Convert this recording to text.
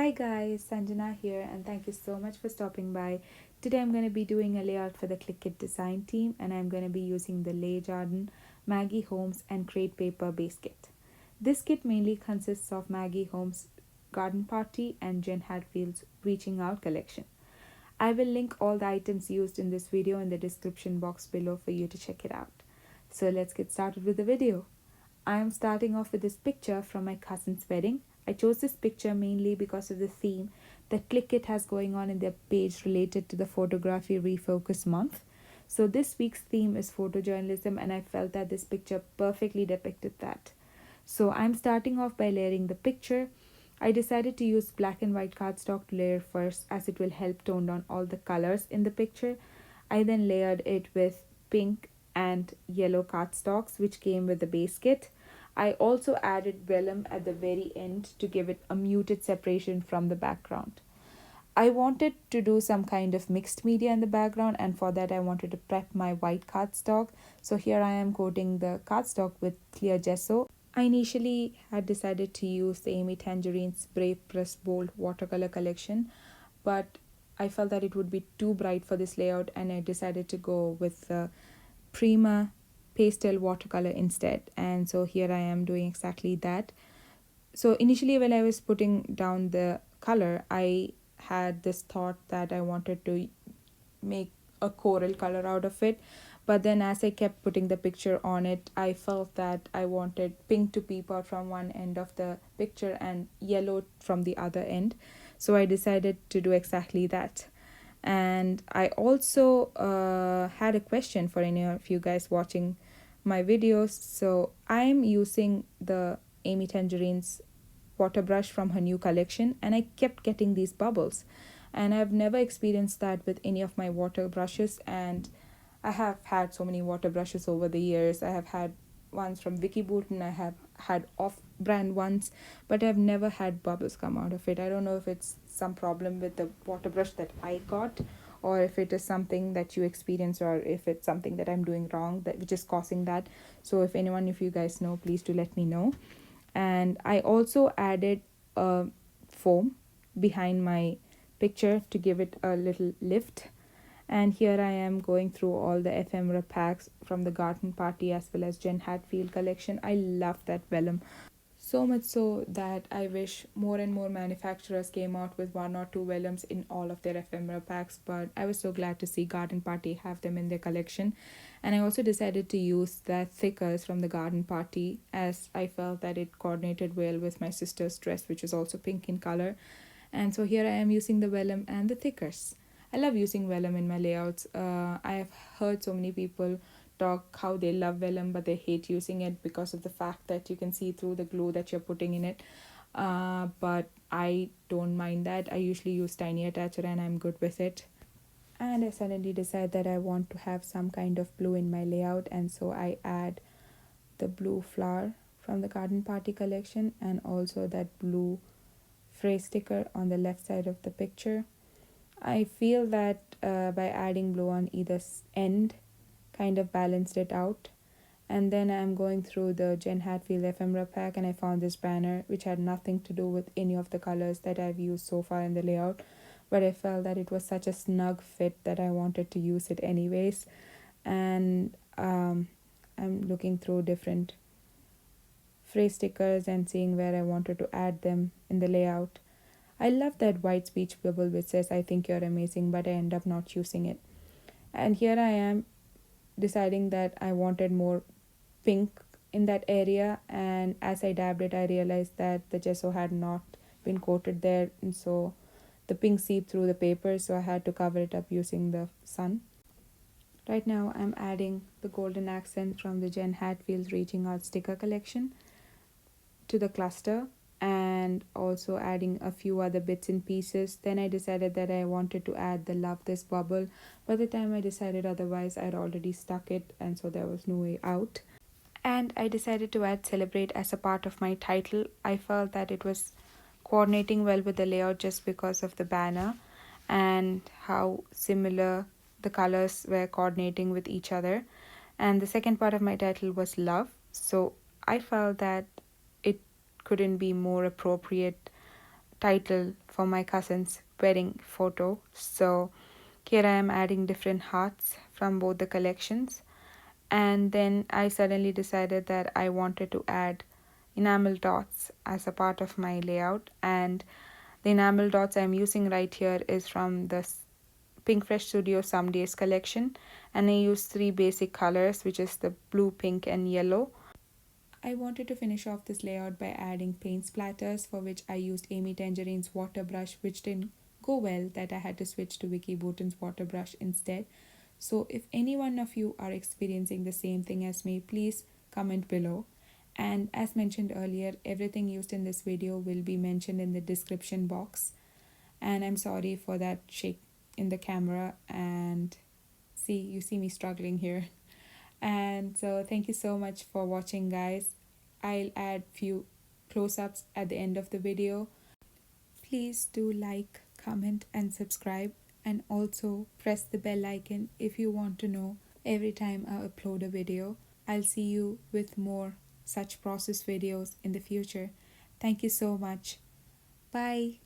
Hi guys, Sanjana here, and thank you so much for stopping by. Today I'm going to be doing a layout for the Clique design team, and I'm going to be using the Lay Jardin, Maggie Holmes, and Crate Paper base kit. This kit mainly consists of Maggie Holmes' Garden Party and Jen Hadfield's Reaching Out collection. I will link all the items used in this video in the description box below for you to check it out. So let's get started with the video. I am starting off with this picture from my cousin's wedding. I chose this picture mainly because of the theme that Clickit has going on in their page related to the Photography Refocus month. So this week's theme is photojournalism, and I felt that this picture perfectly depicted that. So I'm starting off by layering the picture. I decided to use black and white cardstock to layer first, as it will help tone down all the colors in the picture. I then layered it with pink and yellow cardstocks, which came with the base kit. I also added vellum at the very end to give it a muted separation from the background. I wanted to do some kind of mixed media in the background, and for that I wanted to prep my white cardstock. So here I am coating the cardstock with clear gesso. I initially had decided to use the Amy Tangerine's Spray Press Bold watercolor collection, but I felt that it would be too bright for this layout, and I decided to go with the Prima pastel watercolor instead. And so here I am doing exactly that. So initially when I was putting down the color, I had this thought that I wanted to make a coral color out of it, but then as I kept putting the picture on it, I felt that I wanted pink to peep out from one end of the picture and yellow from the other end. So I decided to do exactly that. And I also had a question for any of you guys watching my videos. So I'm using the Amy Tangerine's water brush from her new collection, and I kept getting these bubbles, and I've never experienced that with any of my water brushes. And I have had so many water brushes over the years. I have had ones from Vicky Bouton, I have had off brand ones, but I've never had bubbles come out of it. I don't know if it's some problem with the water brush that I got, or if it is something that you experience, or if it's something that I'm doing wrong that which is causing that. So if anyone, if you guys know, please do let me know. And I also added a foam behind my picture to give it a little lift. And here I am going through all the ephemera packs from the garden party as well as Jen Hadfield collection. I love that vellum. So much so that I wish more and more manufacturers came out with one or two vellums in all of their ephemera packs, but I was so glad to see Garden Party have them in their collection. And I also decided to use that thickers from the Garden Party, as I felt that it coordinated well with my sister's dress, which is also pink in color. And so here I am using the vellum and the thickers. I love using vellum in my layouts. I have heard so many people talk how they love vellum, but they hate using it because of the fact that you can see through the glue that you're putting in it. But I don't mind that. I usually use tiny attacher and I'm good with it. And I suddenly decide that I want to have some kind of blue in my layout, and so I add the blue flower from the Garden Party collection and also that blue phrase sticker on the left side of the picture. I feel that by adding blue on either end kind of balanced it out. And then I'm going through the Jen Hadfield ephemera pack, and I found this banner which had nothing to do with any of the colors that I've used so far in the layout, but I felt that it was such a snug fit that I wanted to use it anyways. And I'm looking through different phrase stickers and seeing where I wanted to add them in the layout. I love that white speech bubble which says I think you're amazing, but I end up not using it. And here I am deciding that I wanted more pink in that area, and as I dabbed it I realized that the gesso had not been coated there, and so the pink seeped through the paper, so I had to cover it up using the sun. Right now I'm adding the golden accent from the Jen Hadfield's Reaching Out sticker collection to the cluster, and also adding a few other bits and pieces. Then I decided that I wanted to add the love this bubble. By the time I decided otherwise, I'd already stuck it, and so there was no way out. And I decided to add celebrate as a part of my title. I felt that it was coordinating well with the layout just because of the banner and how similar the colors were coordinating with each other. And the second part of my title was love, so I felt that it couldn't be more appropriate title for my cousin's wedding photo. So here I am adding different hearts from both the collections. And then I suddenly decided that I wanted to add enamel dots as a part of my layout, and the enamel dots I'm using right here is from the Pink Fresh Studio Some Days collection, and I use three basic colors, which is the blue, pink and yellow. I wanted to finish off this layout by adding paint splatters, for which I used Amy Tangerine's water brush, which didn't go well, that I had to switch to Vicky Bouton's water brush instead. So if any one of you are experiencing the same thing as me, please comment below. And as mentioned earlier, everything used in this video will be mentioned in the description box. And I'm sorry for that shake in the camera, and you see me struggling here. And so thank you so much for watching, guys. I'll add few close-ups at the end of the video. Please do like, comment and subscribe, and also press the bell icon if you want to know every time I upload a video. I'll see you with more such process videos in the future. Thank you so much. Bye.